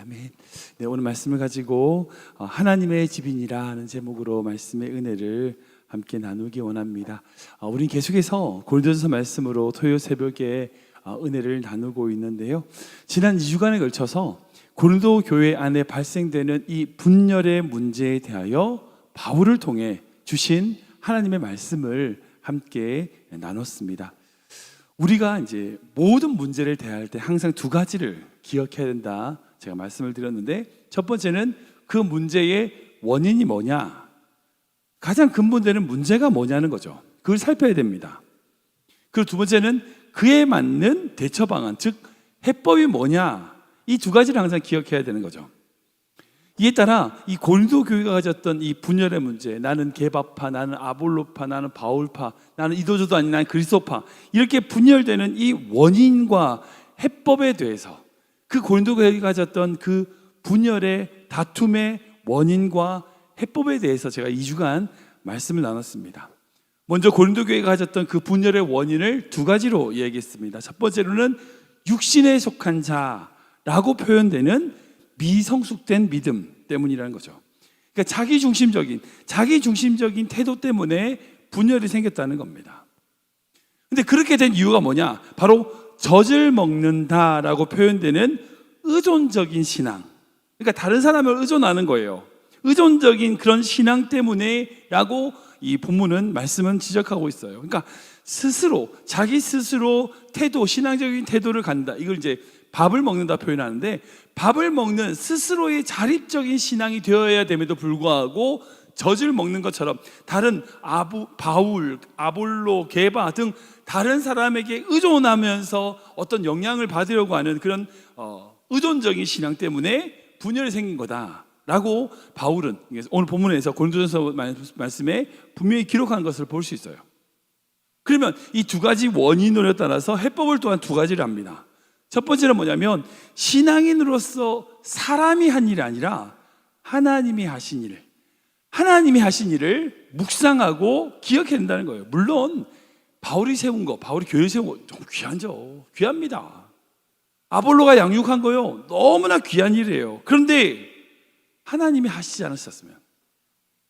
아멘. 네, 오늘 말씀을 가지고 하나님의 집이니라 하는 제목으로 말씀의 은혜를 함께 나누기 원합니다. 우린 계속해서 고린도전서 말씀으로 토요 새벽에 은혜를 나누고 있는데요. 지난 2주간에 걸쳐서 고린도 교회 안에 발생되는 이 분열의 문제에 대하여 바울을 통해 주신 하나님의 말씀을 함께 나눴습니다. 우리가 이제 모든 문제를 대할 때 항상 두 가지를 기억해야 된다, 제가 말씀을 드렸는데, 첫 번째는 그 문제의 원인이 뭐냐, 가장 근본되는 문제가 뭐냐는 거죠. 그걸 살펴야 됩니다. 그리고 두 번째는 그에 맞는 대처 방안, 즉 해법이 뭐냐, 이 두 가지를 항상 기억해야 되는 거죠. 이에 따라 이 고린도 교회가 가졌던 이 분열의 문제, 나는 게바파, 나는 아볼로파, 나는 바울파, 나는 이도저도 아닌 나는 그리스도파, 이렇게 분열되는 이 원인과 해법에 대해서, 그 고린도 교회가 가졌던 그 분열의 다툼의 원인과 해법에 대해서 제가 2주간 말씀을 나눴습니다. 먼저 고린도 교회가 가졌던 그 분열의 원인을 두 가지로 얘기했습니다. 첫 번째로는 육신에 속한 자라고 표현되는 미성숙된 믿음 때문이라는 거죠. 그러니까 자기중심적인 태도 때문에 분열이 생겼다는 겁니다. 근데 그렇게 된 이유가 뭐냐? 바로 젖을 먹는다라고 표현되는 의존적인 신앙. 그러니까 다른 사람을 의존하는 거예요. 의존적인 그런 신앙 때문에라고 이 본문은 말씀은 지적하고 있어요. 그러니까 자기 스스로 신앙적인 태도를 갖는다. 이걸 이제 밥을 먹는다 표현하는데, 밥을 먹는 스스로의 자립적인 신앙이 되어야 됨에도 불구하고 젖을 먹는 것처럼 다른 바울, 아볼로, 게바 등 다른 사람에게 의존하면서 어떤 영향을 받으려고 하는 그런 의존적인 신앙 때문에 분열이 생긴 거다라고 바울은 오늘 본문에서 고린도전서 말씀에 분명히 기록한 것을 볼 수 있어요. 그러면 이 두 가지 원인으로 따라서 해법을 또한 두 가지를 합니다. 첫 번째는 뭐냐면, 신앙인으로서 사람이 한 일이 아니라 하나님이 하신 일을 묵상하고 기억해야 된다는 거예요. 물론 바울이 교회 세운 거 너무 귀합니다. 아볼로가 양육한 거요, 너무나 귀한 일이에요. 그런데 하나님이 하시지 않으셨으면,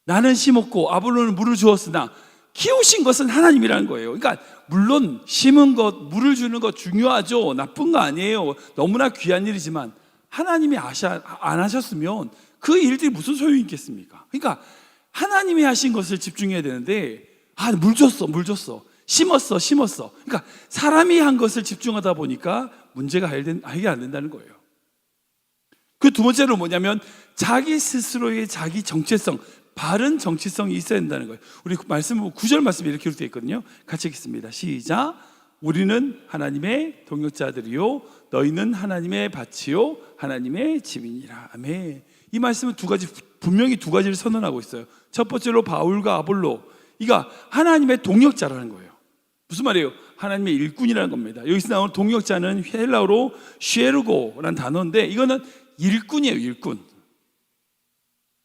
나는 심었고 아볼로는 물을 주었으나 키우신 것은 하나님이라는 거예요. 그러니까 물론 심은 것, 물을 주는 것 중요하죠. 나쁜 거 아니에요. 너무나 귀한 일이지만 하나님이 안 하셨으면 그 일들이 무슨 소용이 있겠습니까? 그러니까 하나님이 하신 것을 집중해야 되는데, 물 줬어, 심었어. 그러니까 사람이 한 것을 집중하다 보니까 문제가 해결 안 된다는 거예요. 그 두 번째로 뭐냐면, 자기 스스로의 자기 정체성, 바른 정체성이 있어야 된다는 거예요. 우리 말씀 9절 말씀이 이렇게 기록되어 있거든요. 같이 읽겠습니다. 시작. 우리는 하나님의 동역자들이요 너희는 하나님의 밭이요 하나님의 집이니라. 아멘. 이 말씀은 분명히 두 가지를 선언하고 있어요. 첫 번째로 바울과 아볼로, 이가 하나님의 동역자라는 거예요. 무슨 말이에요? 하나님의 일꾼이라는 겁니다. 여기서 나오는 동역자는 헬라어로 쉐르고라는 단어인데, 이거는 일꾼이에요. 일꾼.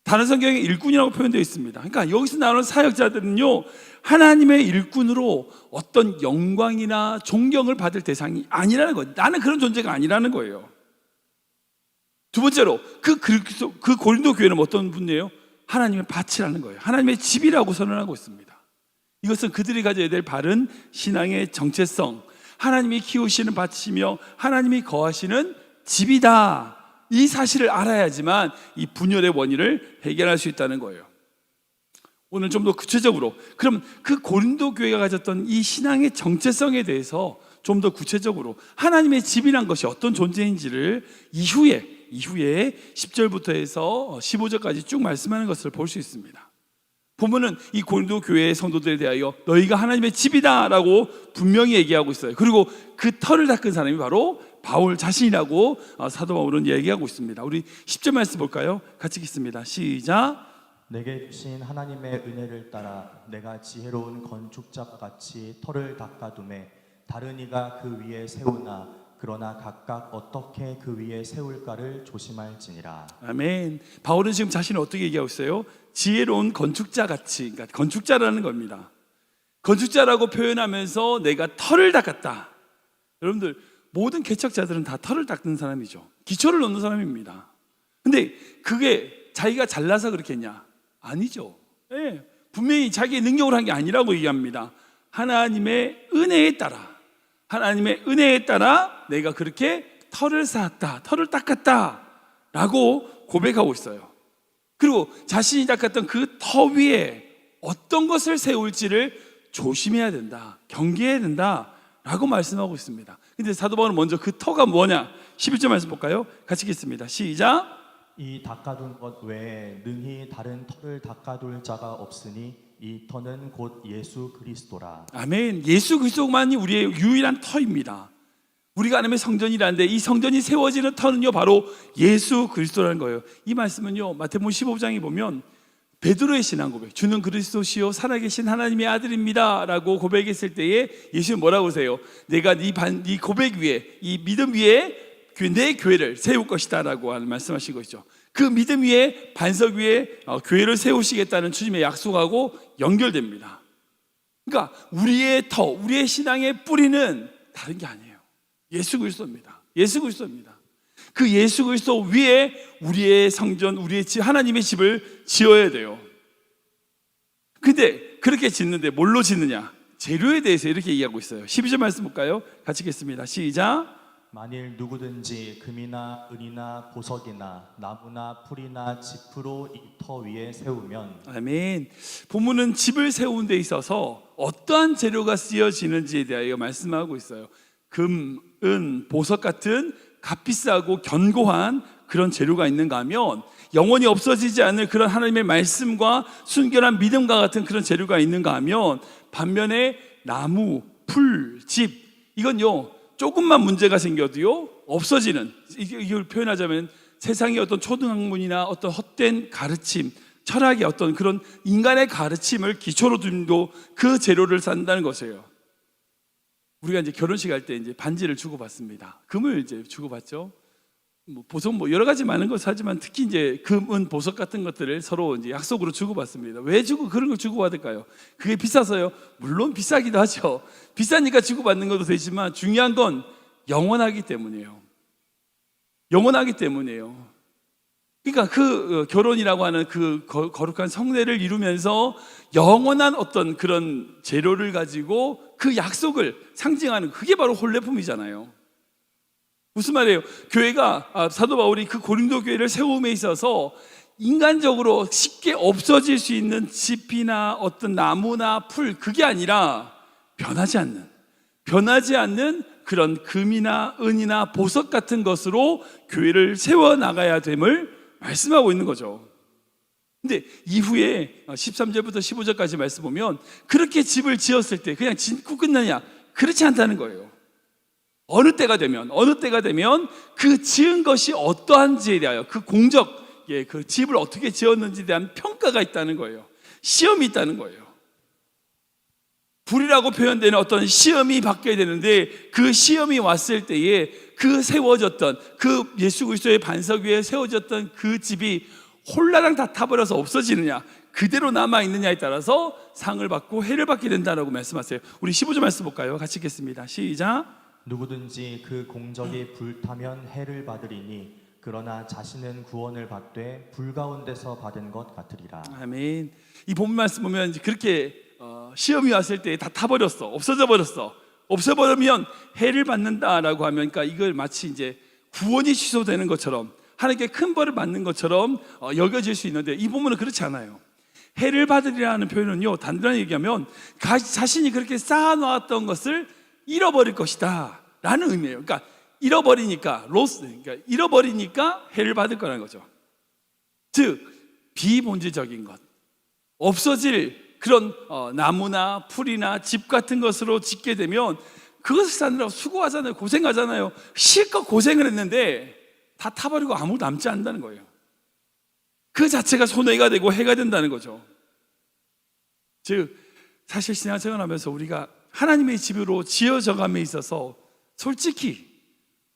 다른 성경에 일꾼이라고 표현되어 있습니다. 그러니까 여기서 나오는 사역자들은요, 하나님의 일꾼으로 어떤 영광이나 존경을 받을 대상이 아니라는 거예요. 나는 그런 존재가 아니라는 거예요. 두 번째로 그 고린도 교회는 어떤 분이에요? 하나님의 밭이라는 거예요. 하나님의 집이라고 선언하고 있습니다. 이것은 그들이 가져야 될 바른 신앙의 정체성, 하나님이 키우시는 밭이며 하나님이 거하시는 집이다, 이 사실을 알아야지만 이 분열의 원인을 해결할 수 있다는 거예요. 오늘 좀 더 구체적으로, 그럼 그 고린도 교회가 가졌던 이 신앙의 정체성에 대해서 좀 더 구체적으로 하나님의 집이란 것이 어떤 존재인지를 이후에 10절부터 해서 15절까지 쭉 말씀하는 것을 볼 수 있습니다. 보면은 이 고린도 교회의 성도들에 대하여 너희가 하나님의 집이다라고 분명히 얘기하고 있어요. 그리고 그 터를 닦은 사람이 바로 바울 자신이라고 사도 바울은 얘기하고 있습니다. 우리 10절 말씀 볼까요? 같이 읽습니다. 시작. 내게 주신 하나님의 은혜를 따라 내가 지혜로운 건축자와 같이 터를 닦아두매 다른 이가 그 위에 세우나 그러나 각각 어떻게 그 위에 세울까를 조심할지니라. 아멘. 바울은 지금 자신을 어떻게 얘기하고 있어요? 지혜로운 건축자같이, 그러니까 건축자라는 겁니다. 건축자라고 표현하면서 내가 터를 닦았다. 여러분들, 모든 개척자들은 다 터를 닦는 사람이죠. 기초를 놓는 사람입니다. 근데 그게 자기가 잘나서 그렇겠냐? 아니죠. 예, 분명히 자기의 능력으로 한 게 아니라고 얘기합니다. 하나님의 은혜에 따라 내가 그렇게 터를 쌓았다, 터를 닦았다 라고 고백하고 있어요. 그리고 자신이 닦았던 그 터 위에 어떤 것을 세울지를 조심해야 된다, 경계해야 된다 라고 말씀하고 있습니다. 근데 사도 바울은 먼저 그 터가 뭐냐? 11절 말씀 볼까요? 같이 읽겠습니다. 시작. 이 닦아둔 것 외에 능히 다른 터를 닦아둘 자가 없으니 이 터는 곧 예수 그리스도라. 아멘. 예수 그리스도만이 우리의 유일한 터입니다. 우리가 아는 성전이라는데 이 성전이 세워지는 터는요 바로 예수 그리스도라는 거예요. 이 말씀은요 마태복음 15장에 보면 베드로의 신앙 고백, 주는 그리스도시요 살아계신 하나님의 아들입니다 라고 고백했을 때에 예수는 뭐라고 하세요? 내가 네 고백 위에, 이 믿음 위에 내 교회를 세울 것이다 라고 말씀하신 것이죠. 그 믿음 위에, 반석 위에 교회를 세우시겠다는 주님의 약속하고 연결됩니다. 그러니까 우리의 터, 우리의 신앙의 뿌리는 다른 게 아니에요. 예수 그리스도입니다. 예수 그리스도입니다. 그 예수 그리스도 위에 우리의 성전, 우리의 집, 하나님의 집을 지어야 돼요. 근데 그렇게 짓는데 뭘로 짓느냐? 재료에 대해서 이렇게 얘기하고 있어요. 12절 말씀 볼까요? 같이 읽겠습니다. 시작. 만일 누구든지 금이나 은이나 보석이나 나무나 풀이나 짚으로 이 터 위에 세우면. 아멘. 본문은 집을 세우는 데 있어서 어떠한 재료가 쓰여지는지에 대하여 말씀하고 있어요. 금, 은, 보석 같은 값비싸고 견고한 그런 재료가 있는가 하면 영원히 없어지지 않을 그런 하나님의 말씀과 순결한 믿음과 같은 그런 재료가 있는가 하면 반면에 나무, 풀, 집 이건요 조금만 문제가 생겨도요 없어지는, 이걸 표현하자면 세상의 어떤 초등학문이나 어떤 헛된 가르침, 철학의 어떤 그런 인간의 가르침을 기초로 두고 그 재료를 쌓는다는 것이에요. 우리가 이제 결혼식 할 때 이제 반지를 주고받습니다. 금을 이제 주고받죠. 보석 여러 가지 많은 것을 하지만 특히 이제 금은 보석 같은 것들을 서로 이제 약속으로 주고받습니다. 왜 그런 걸 주고받을까요? 그게 비싸서요? 물론 비싸기도 하죠. 비싸니까 주고받는 것도 되지만 중요한 건 영원하기 때문이에요. 영원하기 때문이에요. 그러니까 그 결혼이라고 하는 그 거룩한 성례를 이루면서 영원한 어떤 그런 재료를 가지고 그 약속을 상징하는, 그게 바로 혼례품이잖아요. 무슨 말이에요? 교회가, 사도 바울이 그 고린도 교회를 세움에 있어서 인간적으로 쉽게 없어질 수 있는 짚이나 어떤 나무나 풀, 그게 아니라 변하지 않는 그런 금이나 은이나 보석 같은 것으로 교회를 세워나가야 됨을 말씀하고 있는 거죠. 근데 이후에 13절부터 15절까지 말씀 보면 그렇게 집을 지었을 때 그냥 짓고 끝나냐? 그렇지 않다는 거예요. 어느 때가 되면 그 지은 것이 어떠한지에 대하여 그 공적, 그 집을 어떻게 지었는지에 대한 평가가 있다는 거예요. 시험이 있다는 거예요. 불이라고 표현되는 어떤 시험이 받게 되는데 그 시험이 왔을 때에 그 세워졌던 그 예수 그리스도의 반석 위에 세워졌던 그 집이 홀라당 다 타버려서 없어지느냐, 그대로 남아있느냐에 따라서 상을 받고 해를 받게 된다라고 말씀하세요. 우리 15절 말씀 볼까요? 같이 읽겠습니다. 시작. 누구든지 그 공적이 불타면 해를 받으리니 그러나 자신은 구원을 받되 불 가운데서 받은 것 같으리라. 아멘. 이 본 말씀 보면 이제 그렇게 시험이 왔을 때 다 타버렸어, 없어버리면 해를 받는다라고 하면, 그러니까 이걸 마치 이제 구원이 취소되는 것처럼 하나님께 큰 벌을 받는 것처럼 여겨질 수 있는데 이 본문은 그렇지 않아요. 해를 받으리라는 표현은요, 단순하게 얘기하면 자신이 그렇게 쌓아놓았던 것을 잃어버릴 것이다 라는 의미예요. 그러니까 잃어버리니까 해를 받을 거라는 거죠. 즉 비본질적인 것, 없어질 그런 나무나 풀이나 집 같은 것으로 짓게 되면 그것을 쌓느라고 수고하잖아요. 고생하잖아요. 실컷 고생을 했는데 다 타버리고 아무도 남지 않는다는 거예요. 그 자체가 손해가 되고 해가 된다는 거죠. 즉 사실 신앙생활 하면서 우리가 하나님의 집으로 지어져감에 있어서 솔직히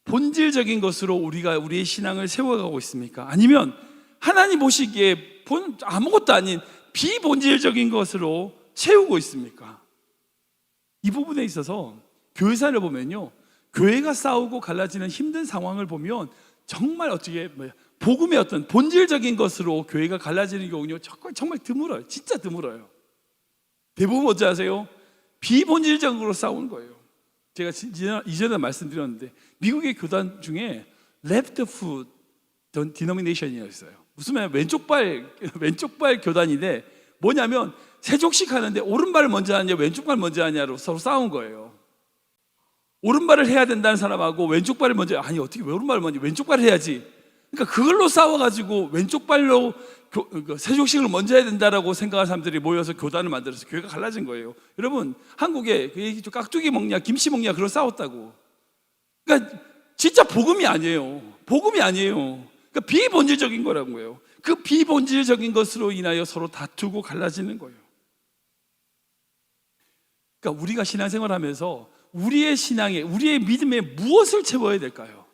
본질적인 것으로 우리가 우리의 신앙을 세워가고 있습니까? 아니면 하나님 보시기에 아무것도 아닌 비본질적인 것으로 채우고 있습니까? 이 부분에 있어서 교회사를 보면요, 교회가 싸우고 갈라지는 힘든 상황을 보면 정말 어떻게 복음의 어떤 본질적인 것으로 교회가 갈라지는 경우는요 정말 드물어요. 진짜 드물어요. 대부분 어찌 아세요? 비본질적으로 싸우는 거예요. 제가 이전에 말씀드렸는데 미국의 교단 중에 left foot denomination이라고 있어요. 무슨 말이야? 왼쪽발 교단인데 뭐냐면 세족식 하는데 오른발을 먼저 하냐 왼쪽발 먼저 하냐로 서로 싸운 거예요. 오른발을 해야 된다는 사람하고 왼쪽발을 먼저, 아니 어떻게 오른발을 먼저, 왼쪽발을 해야지. 그러니까 그걸로 싸워가지고 왼쪽발로 세족식을 먼저 해야 된다라고 생각하는 사람들이 모여서 교단을 만들어서 교회가 갈라진 거예요. 여러분, 한국에 깍두기 먹냐 김치 먹냐 그걸 싸웠다고. 그러니까 진짜 복음이 아니에요. 복음이 아니에요. 그러니까 비본질적인 거라고요. 그 비본질적인 것으로 인하여 서로 다투고 갈라지는 거예요. 그러니까 우리가 신앙생활하면서 우리의 신앙에, 우리의 믿음에 무엇을 채워야 될까요?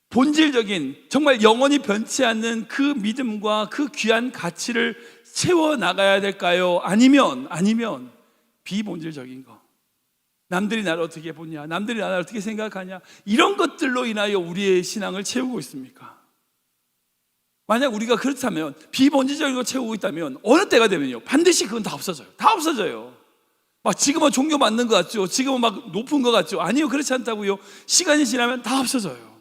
본질적인, 정말 영원히 변치 않는 그 믿음과 그 귀한 가치를 채워 나가야 될까요? 아니면 비본질적인 거, 남들이 나를 어떻게 보냐, 남들이 나를 어떻게 생각하냐, 이런 것들로 인하여 우리의 신앙을 채우고 있습니까? 만약 우리가 그렇다면, 비본질적인 거 채우고 있다면 어느 때가 되면요 반드시 그건 다 없어져요. 다 없어져요. 막 지금은 종교 받는 것 같죠? 지금은 막 높은 것 같죠? 아니요, 그렇지 않다고요. 시간이 지나면 다 없어져요.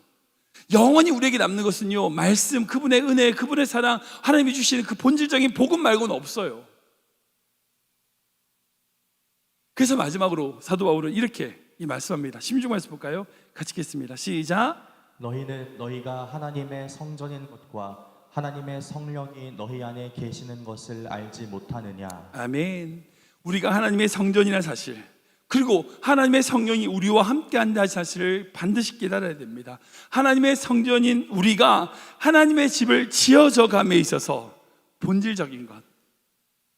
영원히 우리에게 남는 것은요 말씀, 그분의 은혜, 그분의 사랑, 하나님이 주시는 그 본질적인 복음 말고는 없어요. 그래서 마지막으로 사도 바울은 이렇게 말씀합니다. 16절 말씀 볼까요? 같이 읽겠습니다. 시작. 너희가 하나님의 성전인 것과 하나님의 성령이 너희 안에 계시는 것을 알지 못하느냐. 아멘. 우리가 하나님의 성전이라는 사실, 그리고 하나님의 성령이 우리와 함께 한다는 사실을 반드시 깨달아야 됩니다. 하나님의 성전인 우리가 하나님의 집을 지어져 감에 있어서 본질적인 것,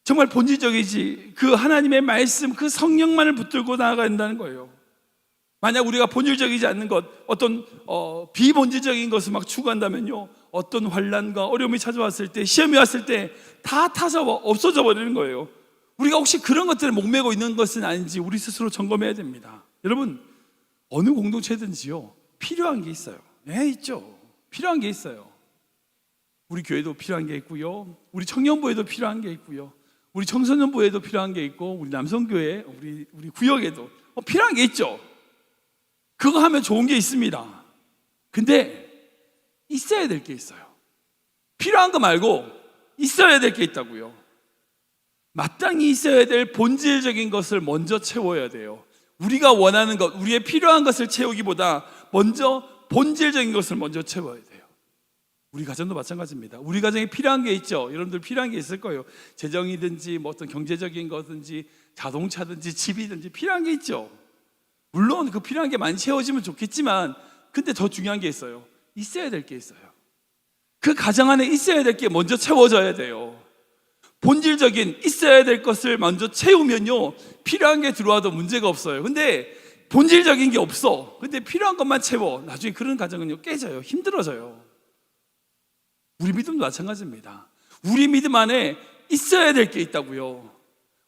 정말 본질적이지, 그 하나님의 말씀, 그 성령만을 붙들고 나아가야 한다는 거예요. 만약 우리가 본질적이지 않는 것, 어떤 비본질적인 것을 막 추구한다면요 어떤 환난과 어려움이 찾아왔을 때, 시험이 왔을 때 다 타서 없어져 버리는 거예요. 우리가 혹시 그런 것들을 목매고 있는 것은 아닌지 우리 스스로 점검해야 됩니다. 여러분, 어느 공동체든지요 필요한 게 있어요. 네, 있죠. 필요한 게 있어요. 우리 교회도 필요한 게 있고요, 우리 청년부에도 필요한 게 있고요, 우리 청소년부에도 필요한 게 있고, 우리 남성교회, 우리 구역에도 필요한 게 있죠. 그거 하면 좋은 게 있습니다. 근데 있어야 될 게 있어요. 필요한 거 말고 있어야 될 게 있다고요. 마땅히 있어야 될 본질적인 것을 먼저 채워야 돼요. 우리가 원하는 것, 우리의 필요한 것을 채우기보다 먼저 본질적인 것을 먼저 채워야 돼요. 우리 가정도 마찬가지입니다. 우리 가정에 필요한 게 있죠. 여러분들 필요한 게 있을 거예요. 재정이든지 어떤 경제적인 거든지 자동차든지 집이든지 필요한 게 있죠. 물론 그 필요한 게 많이 채워지면 좋겠지만, 근데 더 중요한 게 있어요. 있어야 될 게 있어요. 그 가정 안에 있어야 될 게 먼저 채워져야 돼요. 본질적인 있어야 될 것을 먼저 채우면요 필요한 게 들어와도 문제가 없어요. 근데 본질적인 게 없어, 근데 필요한 것만 채워, 나중에 그런 가정은요 깨져요. 힘들어져요. 우리 믿음도 마찬가지입니다. 우리 믿음 안에 있어야 될 게 있다고요.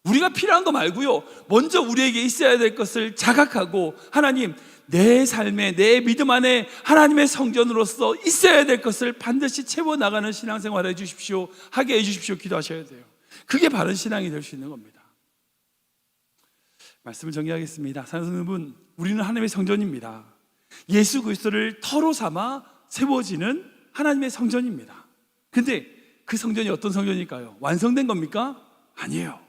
우리가 필요한 거 말고요 먼저 우리에게 있어야 될 것을 자각하고, 하나님, 내 삶에, 내 믿음 안에 하나님의 성전으로서 있어야 될 것을 반드시 채워나가는 신앙생활을 해주십시오, 하게 해주십시오 기도하셔야 돼요. 그게 바른 신앙이 될 수 있는 겁니다. 말씀을 정리하겠습니다. 사랑하는 여러분, 우리는 하나님의 성전입니다. 예수 그리스도를 터로 삼아 세워지는 하나님의 성전입니다. 근데 그 성전이 어떤 성전일까요? 완성된 겁니까? 아니에요.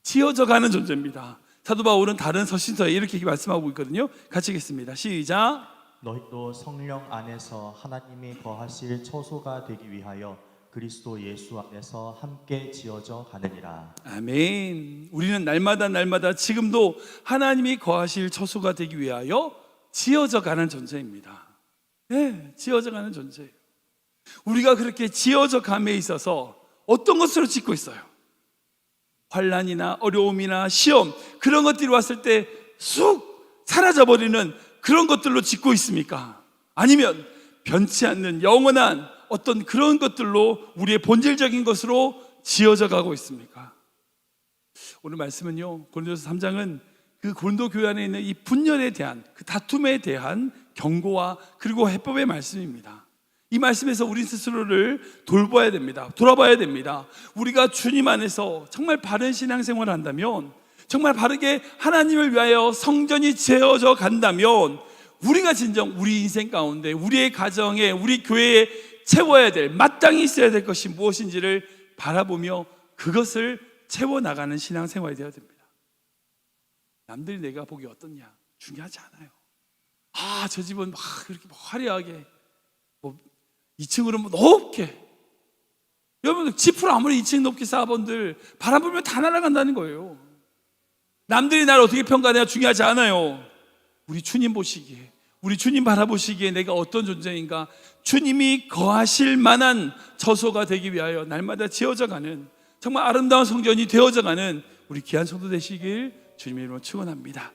지어져 가는 존재입니다. 사도 바울은 다른 서신서에 이렇게 말씀하고 있거든요. 같이 읽겠습니다. 시작. 너희도 성령 안에서 하나님이 거하실 처소가 되기 위하여 그리스도 예수 안에서 함께 지어져 가느니라. 아멘. 우리는 날마다 지금도 하나님이 거하실 처소가 되기 위하여 지어져 가는 존재입니다. 네, 지어져 가는 존재예요. 우리가 그렇게 지어져 감에 있어서 어떤 것으로 짓고 있어요? 환난이나 어려움이나 시험, 그런 것들이 왔을 때 쑥 사라져버리는 그런 것들로 짓고 있습니까? 아니면 변치 않는 영원한 어떤 그런 것들로 우리의 본질적인 것으로 지어져 가고 있습니까? 오늘 말씀은요 고린도서 3장은 그 고린도 교회 안에 있는 이 분열에 대한, 그 다툼에 대한 경고와 그리고 해법의 말씀입니다. 이 말씀에서 우리 스스로를 돌봐야 됩니다. 돌아봐야 됩니다. 우리가 주님 안에서 정말 바른 신앙생활을 한다면, 정말 바르게 하나님을 위하여 성전이 지어져 간다면, 우리가 진정 우리 인생 가운데, 우리의 가정에, 우리 교회에 채워야 될, 마땅히 있어야 될 것이 무엇인지를 바라보며 그것을 채워나가는 신앙생활이 되어야 됩니다. 남들이 내가 보기 어떻냐 중요하지 않아요. 저 집은 막 그렇게 화려하게 2층으로 높게, 여러분 지프로 아무리 2층 높게 쌓아본들 바람 불면 다 날아간다는 거예요. 남들이 나를 어떻게 평가하냐 중요하지 않아요. 우리 주님 보시기에, 우리 주님 바라보시기에 내가 어떤 존재인가, 주님이 거하실 만한 저소가 되기 위하여 날마다 지어져가는 정말 아름다운 성전이 되어져가는 우리 귀한 성도 되시길 주님의 이름으로 축원합니다.